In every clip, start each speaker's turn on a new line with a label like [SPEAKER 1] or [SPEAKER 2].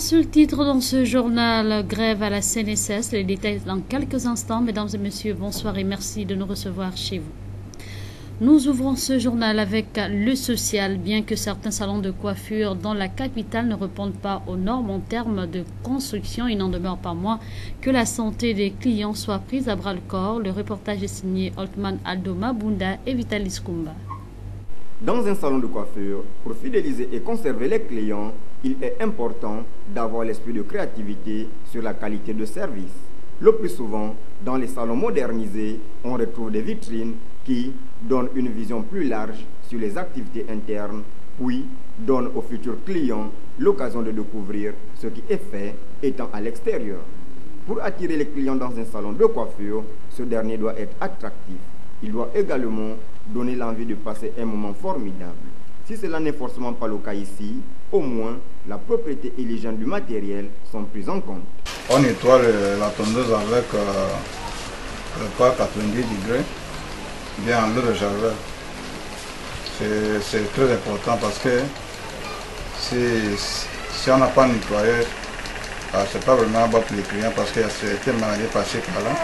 [SPEAKER 1] Seul titre dans ce journal, grève à la CNSS. Les détails dans quelques instants. Mesdames et messieurs, bonsoir et merci de nous recevoir chez vous. Nous ouvrons ce journal avec le social. Bien que certains salons de coiffure dans la capitale ne répondent pas aux normes en termes de construction, il n'en demeure pas moins que la santé des clients soit prise à bras-le-corps. Le reportage est signé Oltman Aldo Mabunda et Vitalis Kumba.
[SPEAKER 2] Dans un salon de coiffure, pour fidéliser et conserver les clients, il est important d'avoir l'esprit de créativité sur la qualité de service. Le plus souvent, dans les salons modernisés, on retrouve des vitrines qui donnent une vision plus large sur les activités internes, puis donnent aux futurs clients l'occasion de découvrir ce qui est fait étant à l'extérieur. Pour attirer les clients dans un salon de coiffure, ce dernier doit être attractif. Il doit également donner l'envie de passer un moment formidable. Si cela n'est forcément pas le cas ici, au moins la propriété et l'hygiène du matériel sont prises en compte.
[SPEAKER 3] On nettoie la tondeuse avec le poids 90 degrés, bien en l'eau de javel. C'est très important parce que si on n'a pas nettoyé, c'est pas vraiment bon pour les clients parce qu'il y a certaines maladies passées par là.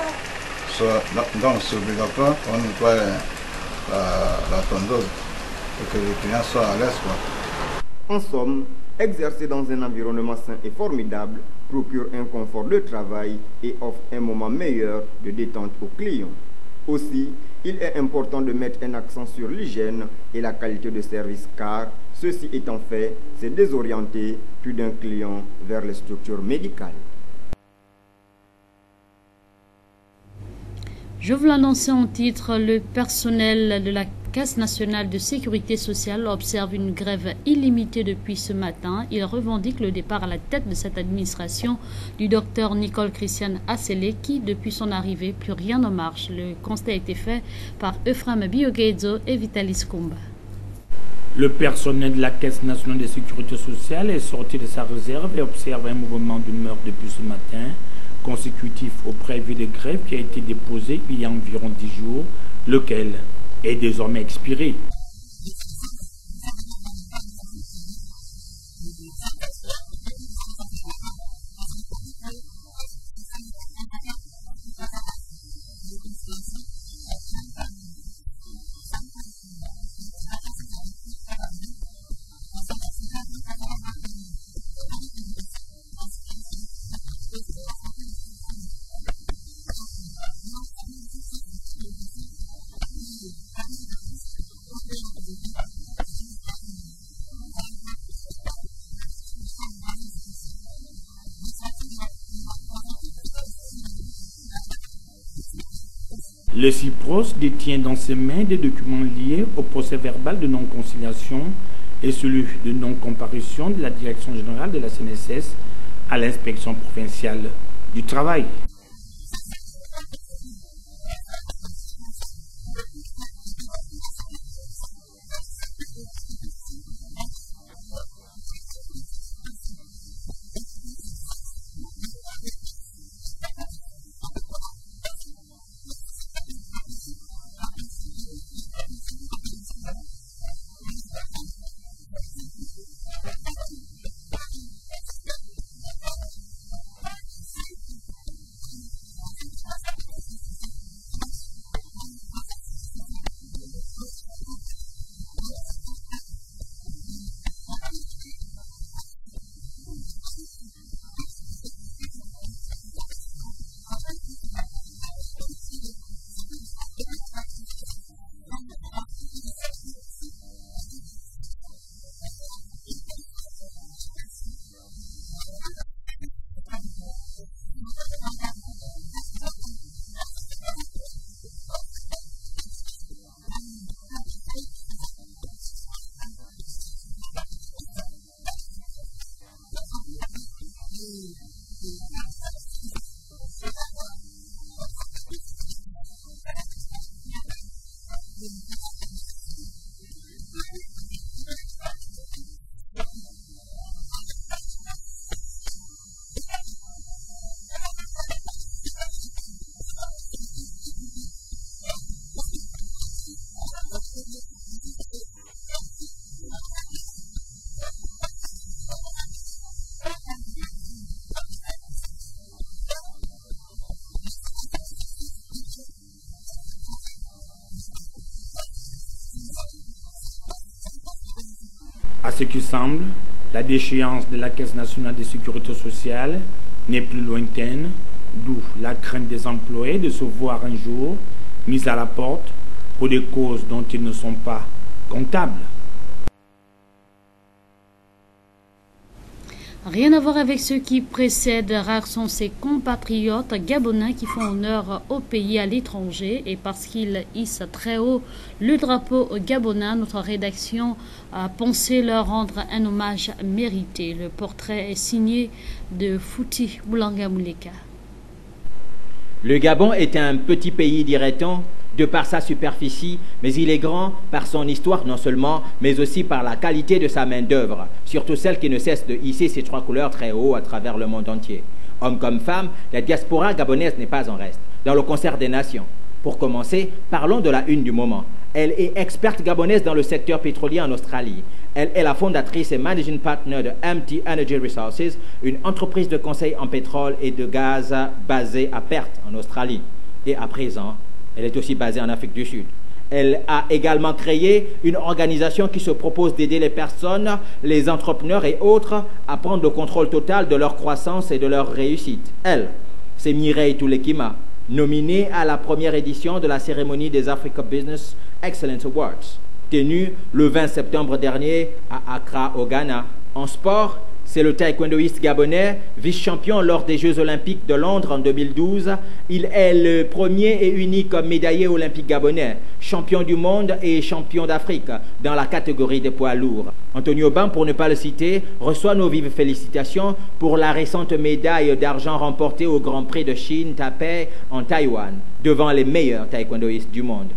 [SPEAKER 3] Donc c'est obligatoire, on nettoie la tondeuse pour que les clients soient à l'aise.
[SPEAKER 2] En somme, exercer dans un environnement sain et formidable procure un confort de travail et offre un moment meilleur de détente aux clients. Aussi, il est important de mettre un accent sur l'hygiène et la qualité de service car, ceci étant fait, c'est désorienter plus d'un client vers les structures médicales.
[SPEAKER 1] Je vous l'annonçais en titre, le personnel de la Caisse nationale de sécurité sociale observe une grève illimitée depuis ce matin. Il revendique le départ à la tête de cette administration du docteur Nicole Christiane Assele qui, depuis son arrivée, plus rien ne marche. Le constat a été fait par Euphrame Biogezo et Vitalis Kumba.
[SPEAKER 4] Le personnel de la Caisse nationale de sécurité sociale est sorti de sa réserve et observe un mouvement d'humeur depuis ce matin, consécutif au préavis de grève qui a été déposé il y a environ 10 jours, lequel est désormais expiré. Le CIPROS détient dans ses mains des documents liés au procès verbal de non-conciliation et celui de non-comparution de la Direction générale de la CNSS à l'inspection provinciale du travail. À ce qui semble, la déchéance de la Caisse nationale de sécurité sociale n'est plus lointaine, d'où la crainte des employés de se voir un jour mis à la porte pour des causes dont ils ne sont pas comptables.
[SPEAKER 1] Rien à voir avec ceux qui précèdent, rares sont ces compatriotes gabonais qui font honneur au pays à l'étranger, et parce qu'ils hissent très haut le drapeau gabonais, notre rédaction a pensé leur rendre un hommage mérité. Le portrait est signé de Fouti Boulanga Mouleka.
[SPEAKER 5] Le Gabon est un petit pays, dirait-on, de par sa superficie, mais il est grand par son histoire non seulement, mais aussi par la qualité de sa main-d'œuvre, surtout celle qui ne cesse de hisser ses trois couleurs très haut à travers le monde entier. Hommes comme femmes, la diaspora gabonaise n'est pas en reste, dans le concert des nations. Pour commencer, parlons de la une du moment. Elle est experte gabonaise dans le secteur pétrolier en Australie. Elle est la fondatrice et managing partner de MT Energy Resources, une entreprise de conseil en pétrole et de gaz basée à Perth, en Australie. Et à présent, elle est aussi basée en Afrique du Sud. Elle a également créé une organisation qui se propose d'aider les personnes, les entrepreneurs et autres à prendre le contrôle total de leur croissance et de leur réussite. Elle, c'est Mireille Toulekima, nominée à la première édition de la cérémonie des Africa Business Excellence Awards, tenue le 20 septembre dernier à Accra, au Ghana. En sport, c'est le taekwondoïste gabonais, vice-champion lors des Jeux olympiques de Londres en 2012. Il est le premier et unique médaillé olympique gabonais, champion du monde et champion d'Afrique dans la catégorie des poids lourds. Antonio Ban, pour ne pas le citer, reçoit nos vives félicitations pour la récente médaille d'argent remportée au Grand Prix de Chine, Taipei, en Taïwan, devant les meilleurs taekwondoïstes du monde.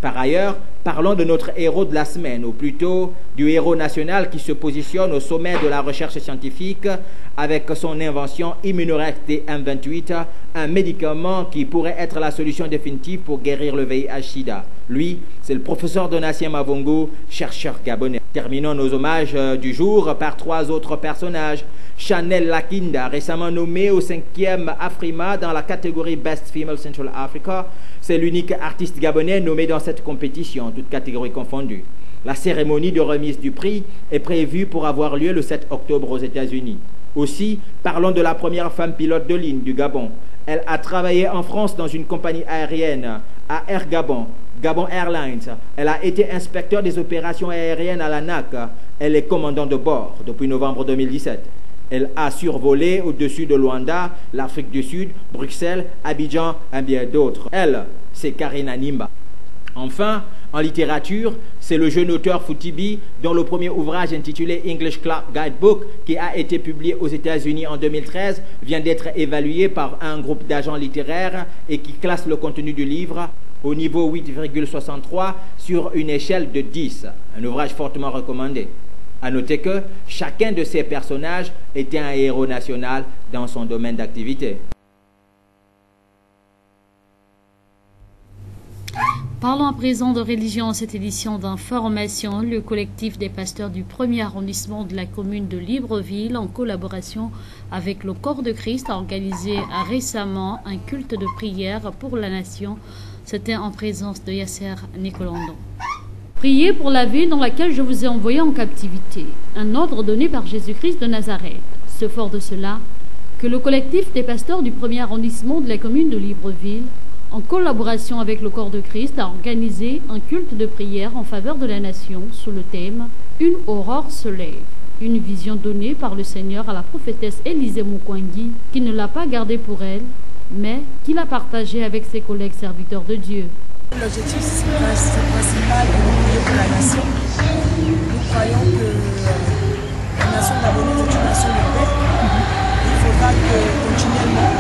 [SPEAKER 5] Par ailleurs, parlons de notre héros de la semaine, ou plutôt du héros national qui se positionne au sommet de la recherche scientifique avec son invention Immunorex DM28, un médicament qui pourrait être la solution définitive pour guérir le VIH-Sida. Lui, c'est le professeur Donatien Mavongo, chercheur gabonais. Terminons nos hommages du jour par trois autres personnages. Chanel Lakinda, récemment nommée au 5e Afrima dans la catégorie Best Female Central Africa. C'est l'unique artiste gabonais nommé dans cette compétition, toutes catégories confondues. La cérémonie de remise du prix est prévue pour avoir lieu le 7 octobre aux États-Unis. Aussi, parlons de la première femme pilote de ligne du Gabon. Elle a travaillé en France dans une compagnie aérienne, à Air Gabon, Gabon Airlines. Elle a été inspecteur des opérations aériennes à l'ANAC. Elle est commandant de bord depuis novembre 2017. Elle a survolé au-dessus de Luanda, l'Afrique du Sud, Bruxelles, Abidjan et bien d'autres. Elle, c'est Karina Nimba. Enfin, en littérature, c'est le jeune auteur Foutibi, dont le premier ouvrage intitulé English Club Guidebook, qui a été publié aux États-Unis en 2013, vient d'être évalué par un groupe d'agents littéraires et qui classe le contenu du livre au niveau 8,63 sur une échelle de 10. Un ouvrage fortement recommandé. À noter que chacun de ces personnages était un héros national dans son domaine d'activité.
[SPEAKER 1] Parlons à présent de religion en cette édition d'information. Le collectif des pasteurs du 1er arrondissement de la commune de Libreville, en collaboration avec le Corps de Christ, a organisé récemment un culte de prière pour la nation. C'était en présence de Yasser Nicolandon. Priez pour la ville dans laquelle je vous ai envoyé en captivité, un ordre donné par Jésus-Christ de Nazareth. C'est fort de cela que le collectif des pasteurs du 1er arrondissement de la commune de Libreville, en collaboration avec le Corps de Christ, a organisé un culte de prière en faveur de la nation sous le thème « Une aurore se lève ». Une vision donnée par le Seigneur à la prophétesse Élisée Mukwangi, qui ne l'a pas gardée pour elle, mais qui l'a partagée avec ses collègues serviteurs de Dieu.
[SPEAKER 6] L'objectif principal est de prier pour la nation. Nous croyons que la nation gabonaise est une nation de paix. Il faudra que continuellement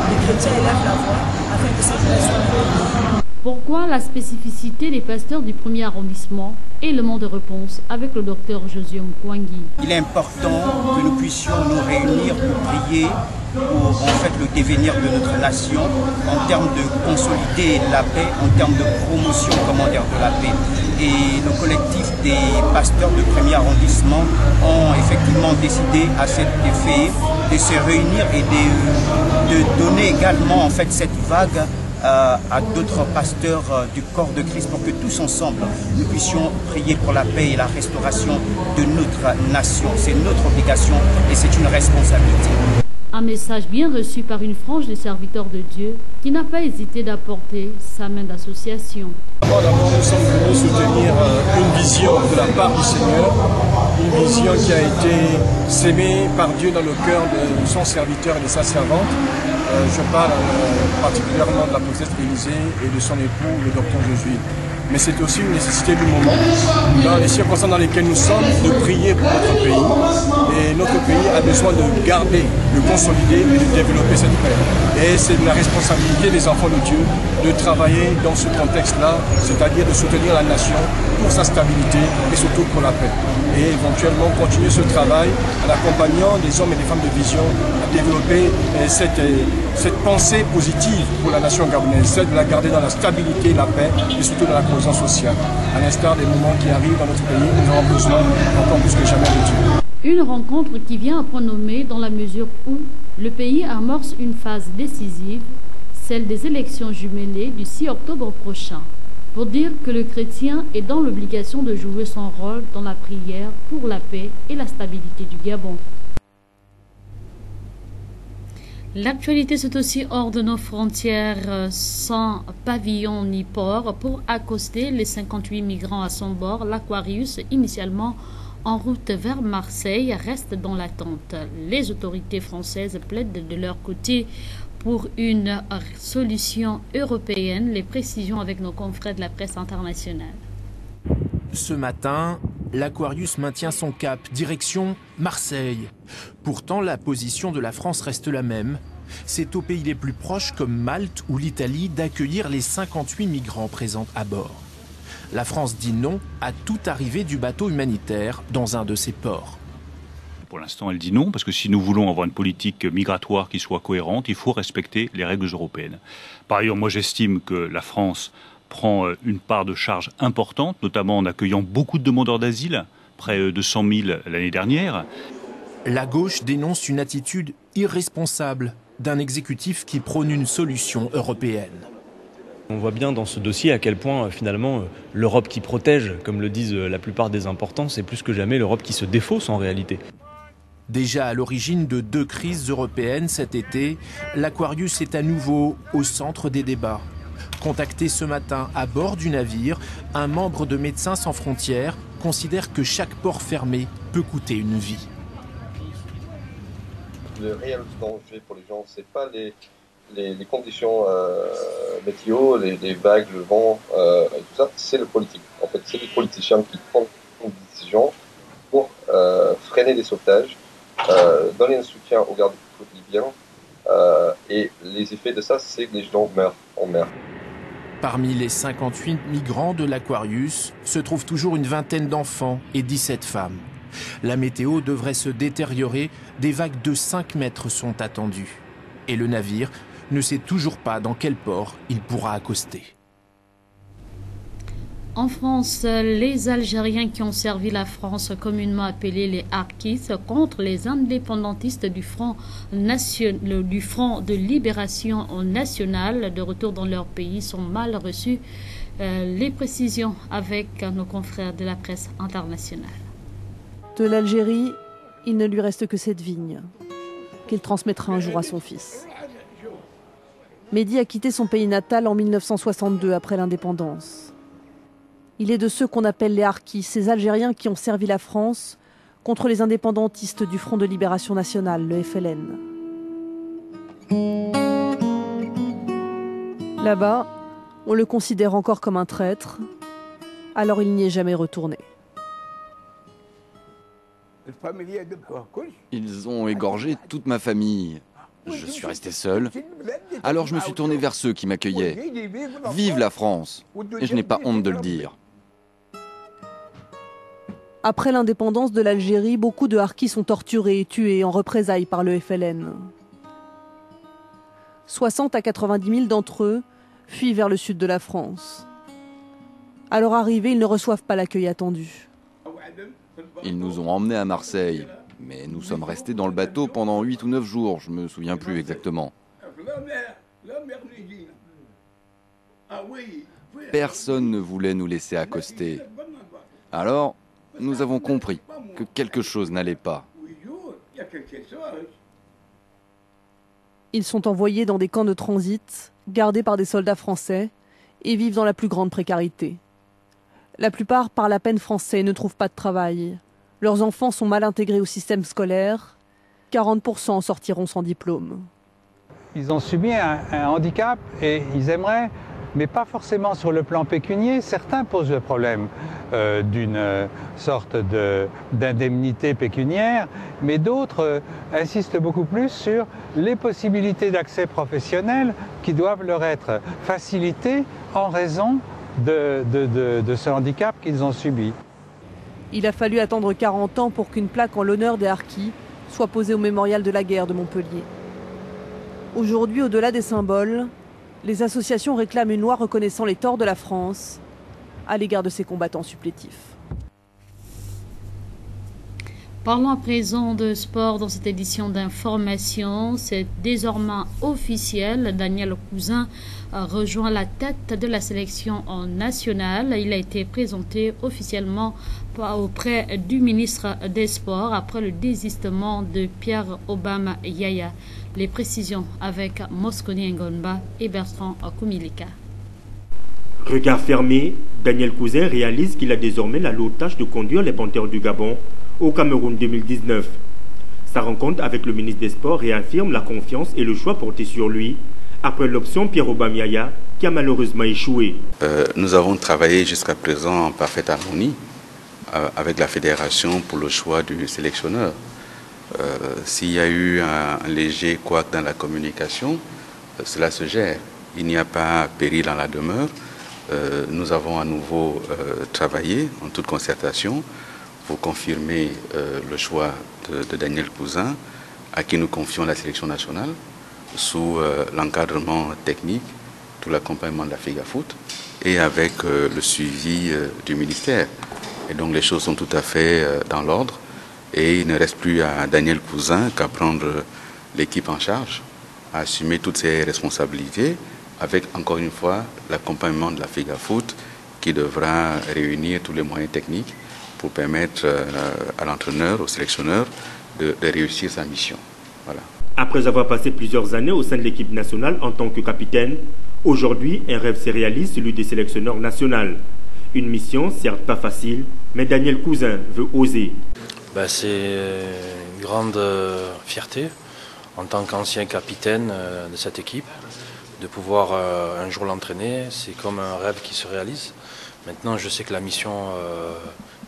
[SPEAKER 6] les chrétiens élèvent la voix afin que cette paix soit réalisée.
[SPEAKER 1] Pourquoi la spécificité des pasteurs du 1er arrondissement? Élément de réponse avec le docteur Josué Mukwangi.
[SPEAKER 7] Il est important que nous puissions nous réunir pour prier pour en fait le devenir de notre nation en termes de consolider la paix, en termes de promotion de la paix. Et le collectif des pasteurs du 1er arrondissement ont effectivement décidé à cet effet de se réunir et de donner également en fait cette vague à d'autres pasteurs du corps de Christ pour que tous ensemble, nous puissions prier pour la paix et la restauration de notre nation. C'est notre obligation et c'est une responsabilité.
[SPEAKER 1] Un message bien reçu par une frange des serviteurs de Dieu qui n'a pas hésité d'apporter sa main d'association.
[SPEAKER 8] D'abord, nous sommes venus soutenir une vision de la part du Seigneur, une vision qui a été sémée par Dieu dans le cœur de son serviteur et de sa servante. Je parle particulièrement de l'apôtre Élisée et de son époux, le docteur Josué. Mais c'est aussi une nécessité du moment, dans les circonstances dans lesquelles nous sommes, de prier pour notre pays. Et notre pays a besoin de garder, de consolider et de développer cette paix. Et c'est la responsabilité des enfants de Dieu de travailler dans ce contexte-là, c'est-à-dire de soutenir la nation pour sa stabilité et surtout pour la paix. Et éventuellement continuer ce travail en accompagnant des hommes et des femmes de vision à développer cette pensée positive pour la nation gabonaise, celle de la garder dans la stabilité, la paix et surtout dans la cohésion sociale. À l'instar des moments qui arrivent dans notre pays, nous avons besoin encore plus que jamais de Dieu.
[SPEAKER 1] Une rencontre qui vient à point nommé dans la mesure où le pays amorce une phase décisive, celle des élections jumelées du 6 octobre prochain, pour dire que le chrétien est dans l'obligation de jouer son rôle dans la prière pour la paix et la stabilité du Gabon. L'actualité, c'est aussi hors de nos frontières, sans pavillon ni port, pour accoster les 58 migrants à son bord. L'Aquarius, initialement en route vers Marseille, reste dans l'attente. Les autorités françaises plaident de leur côté pour une solution européenne. Les précisions avec nos confrères de la presse internationale.
[SPEAKER 9] Ce matin, l'Aquarius maintient son cap, direction Marseille. Pourtant, la position de la France reste la même. C'est aux pays les plus proches, comme Malte ou l'Italie, d'accueillir les 58 migrants présents à bord. La France dit non à toute arrivée du bateau humanitaire dans un de ses ports.
[SPEAKER 10] Pour l'instant, elle dit non, parce que si nous voulons avoir une politique migratoire qui soit cohérente, il faut respecter les règles européennes. Par ailleurs, moi j'estime que la France prend une part de charge importante, notamment en accueillant beaucoup de demandeurs d'asile, près de 100 000 l'année dernière.
[SPEAKER 9] La gauche dénonce une attitude irresponsable d'un exécutif qui prône une solution européenne.
[SPEAKER 11] On voit bien dans ce dossier à quel point finalement l'Europe qui protège, comme le disent la plupart des importants, c'est plus que jamais l'Europe qui se défausse en réalité.
[SPEAKER 9] Déjà à l'origine de 2 crises européennes cet été, l'Aquarius est à nouveau au centre des débats. Contacté ce matin à bord du navire, un membre de Médecins sans frontières considère que chaque port fermé peut coûter une vie.
[SPEAKER 12] Le réel danger pour les gens, c'est pas les conditions météo, les vagues, le vent, et tout ça, c'est le politique. En fait, c'est les politiciens qui prennent des décisions pour freiner les sauvetages, donner un soutien aux gardes-côtes libyens, et les effets de ça, c'est que les gens meurent en mer.
[SPEAKER 9] Parmi les 58 migrants de l'Aquarius se trouvent toujours une vingtaine d'enfants et 17 femmes. La météo devrait se détériorer, des vagues de 5 mètres sont attendues. Et le navire ne sait toujours pas dans quel port il pourra accoster.
[SPEAKER 1] En France, les Algériens qui ont servi la France, communément appelés les Harkis, contre les indépendantistes du Front de Libération Nationale, de retour dans leur pays, sont mal reçus. Les précisions avec nos confrères de la presse internationale.
[SPEAKER 13] De l'Algérie, il ne lui reste que cette vigne, qu'il transmettra un jour à son fils. Mehdi a quitté son pays natal en 1962 après l'indépendance. Il est de ceux qu'on appelle les Harkis, ces Algériens qui ont servi la France contre les indépendantistes du Front de Libération Nationale, le FLN. Là-bas, on le considère encore comme un traître, alors il n'y est jamais retourné.
[SPEAKER 14] Ils ont égorgé toute ma famille. Je suis resté seul. Alors je me suis tourné vers ceux qui m'accueillaient. Vive la France! Et je n'ai pas honte de le dire.
[SPEAKER 13] Après l'indépendance de l'Algérie, beaucoup de Harkis sont torturés et tués en représailles par le FLN. 60 à 90 000 d'entre eux fuient vers le sud de la France. À leur arrivée, ils ne reçoivent pas l'accueil attendu.
[SPEAKER 14] Ils nous ont emmenés à Marseille, mais nous sommes restés dans le bateau pendant 8 ou 9 jours, je ne me souviens plus exactement. Personne ne voulait nous laisser accoster. Alors, nous avons compris que quelque chose n'allait pas.
[SPEAKER 13] Ils sont envoyés dans des camps de transit, gardés par des soldats français, et vivent dans la plus grande précarité. La plupart parlent à peine français et ne trouvent pas de travail. Leurs enfants sont mal intégrés au système scolaire. 40% en sortiront sans diplôme.
[SPEAKER 15] Ils ont subi un handicap et ils aimeraient, mais pas forcément sur le plan pécunier. Certains posent le problème d'une sorte d'indemnité pécuniaire, mais d'autres insistent beaucoup plus sur les possibilités d'accès professionnel qui doivent leur être facilitées en raison de ce handicap qu'ils ont subi.
[SPEAKER 13] Il a fallu attendre 40 ans pour qu'une plaque en l'honneur des harkis soit posée au mémorial de la guerre de Montpellier. Aujourd'hui, au-delà des symboles, les associations réclament une loi reconnaissant les torts de la France à l'égard de ces combattants supplétifs.
[SPEAKER 1] Parlons à présent de sport dans cette édition d'information. C'est désormais officiel. Daniel Cousin rejoint la tête de la sélection nationale. Il a été présenté officiellement auprès du ministre des Sports après le désistement de Pierre Obama Yaya. Les précisions avec Mosconi Ngonba et Bertrand Koumilika.
[SPEAKER 16] Regard fermé, Daniel Cousin réalise qu'il a désormais la lourde tâche de conduire les Panthères du Gabon au Cameroun 2019. Sa rencontre avec le ministre des Sports réaffirme la confiance et le choix porté sur lui après l'option Pierre Obama-Yaya qui a malheureusement échoué.
[SPEAKER 17] Nous avons travaillé jusqu'à présent en parfaite harmonie avec la fédération pour le choix du sélectionneur. S'il y a eu un léger couac dans la communication, cela se gère. Il n'y a pas péril dans la demeure. Nous avons à nouveau travaillé en toute concertation pour confirmer le choix de Daniel Cousin, à qui nous confions la sélection nationale, sous l'encadrement technique, tout l'accompagnement de la FEGAFOOT et avec le suivi du ministère. Et donc les choses sont tout à fait dans l'ordre et il ne reste plus à Daniel Cousin qu'à prendre l'équipe en charge, à assumer toutes ses responsabilités avec encore une fois l'accompagnement de la FEGAFOOT qui devra réunir tous les moyens techniques pour permettre à l'entraîneur, au sélectionneur de réussir sa mission. Voilà.
[SPEAKER 16] Après avoir passé plusieurs années au sein de l'équipe nationale en tant que capitaine, aujourd'hui un rêve se réalise, celui des sélectionneurs national. Une mission certes pas facile, mais Daniel Cousin veut oser.
[SPEAKER 18] C'est une grande fierté en tant qu'ancien capitaine de cette équipe de pouvoir un jour l'entraîner. C'est comme un rêve qui se réalise. Maintenant je sais que la mission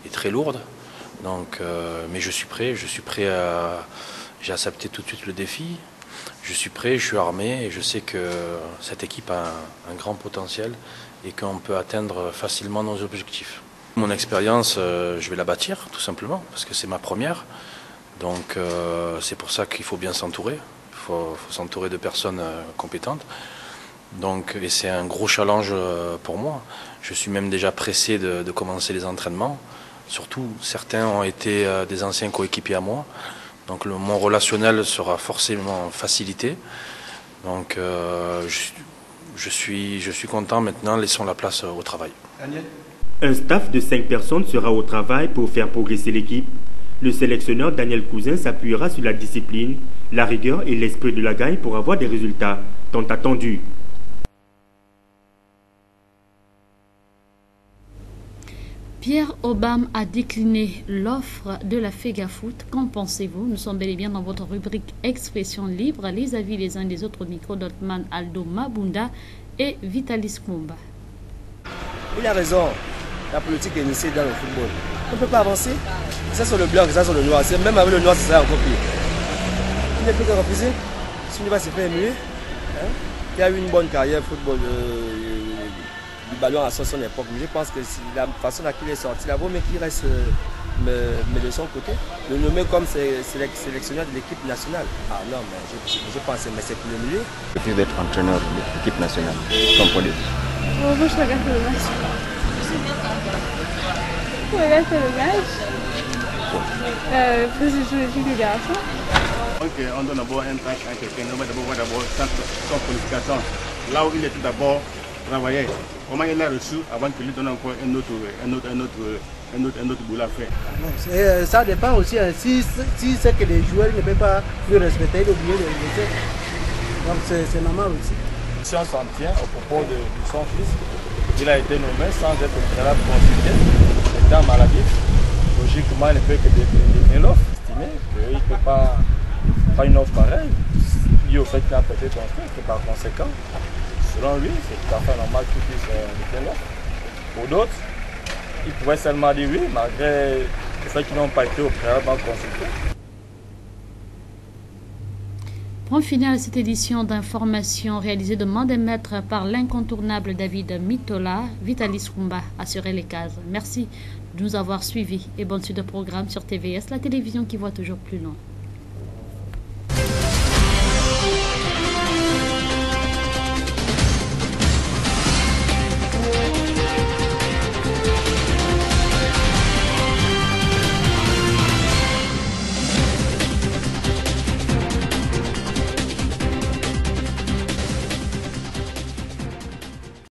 [SPEAKER 18] est très lourde, donc, mais je suis prêt j'ai accepté tout de suite le défi, je suis prêt, je suis armé et je sais que cette équipe a un grand potentiel et qu'on peut atteindre facilement nos objectifs. Mon expérience, je vais la bâtir tout simplement parce que c'est ma première, donc c'est pour ça qu'il faut bien s'entourer, il faut s'entourer de personnes compétentes. Donc, et c'est un gros challenge pour moi. Je suis même déjà pressé de commencer les entraînements. Surtout, certains ont été des anciens coéquipiers à moi. Donc mon relationnel sera forcément facilité. Donc je suis content maintenant, laissons la place au travail.
[SPEAKER 16] Un staff de 5 personnes sera au travail pour faire progresser l'équipe. Le sélectionneur Daniel Cousin s'appuiera sur la discipline, la rigueur et l'esprit de la gagne pour avoir des résultats tant attendus.
[SPEAKER 1] Pierre Obama a décliné l'offre de la FEGAFOOT. Qu'en pensez-vous? Nous sommes bel et bien dans votre rubrique Expression libre. Les avis les uns des autres au micro d'Otman Aldo Mabunda et Vitalis Kumba.
[SPEAKER 19] Il a raison. La politique est initiée dans le football. On ne peut pas avancer. Ça sur le blanc, ça sur le noir. Même avec le noir, ça sera encore pire. Il n'est plus qu'à refuser. Si on va se faire mieux. Il y a eu une bonne carrière football du ballon à son époque. Mais je pense que la façon à laquelle il est sorti, là, vaut mieux qu'il reste de son côté. Le nommer comme sélectionneur de l'équipe nationale. Ah non, mais je pense que c'est pour le milieu.
[SPEAKER 2] C'est d'être entraîneur de l'équipe nationale, comme police.
[SPEAKER 20] Moi, je regarde le match. Je regarde le match. Parce que je joue l'équipe des garçons.
[SPEAKER 21] Ok, on donne d'abord un tâche à quelqu'un, on met d'abord sans qualification. Là où il est tout d'abord travaillait, comment il a reçu avant qu'il lui donne encore un autre boulot à faire.
[SPEAKER 22] Ça dépend aussi, hein. Si c'est que les joueurs ne peuvent pas le respecter, il est obligé de le faire. Donc c'est normal aussi.
[SPEAKER 23] Si on s'en tient au propos de son fils, il a été nommé sans être préalable consulté, étant maladie. Logiquement, il ne peut que décliner l'offre, estimer qu'il ne peut pas une offre pareille, liée au fait qu'il a prêté son fils, et par conséquent, selon lui, c'est tout à fait normal qu'il puisse décliner l'offre. Pour d'autres, ils pouvaient seulement dire oui, malgré le fait qu'ils n'ont pas été au préalable consultés.
[SPEAKER 1] Point final à cette édition d'information réalisée de main de maître par l'incontournable David Mitola. Vitalis Rumba assurait les cases. Merci de nous avoir suivis et bonne suite de programme sur TVS, la télévision qui voit toujours plus loin.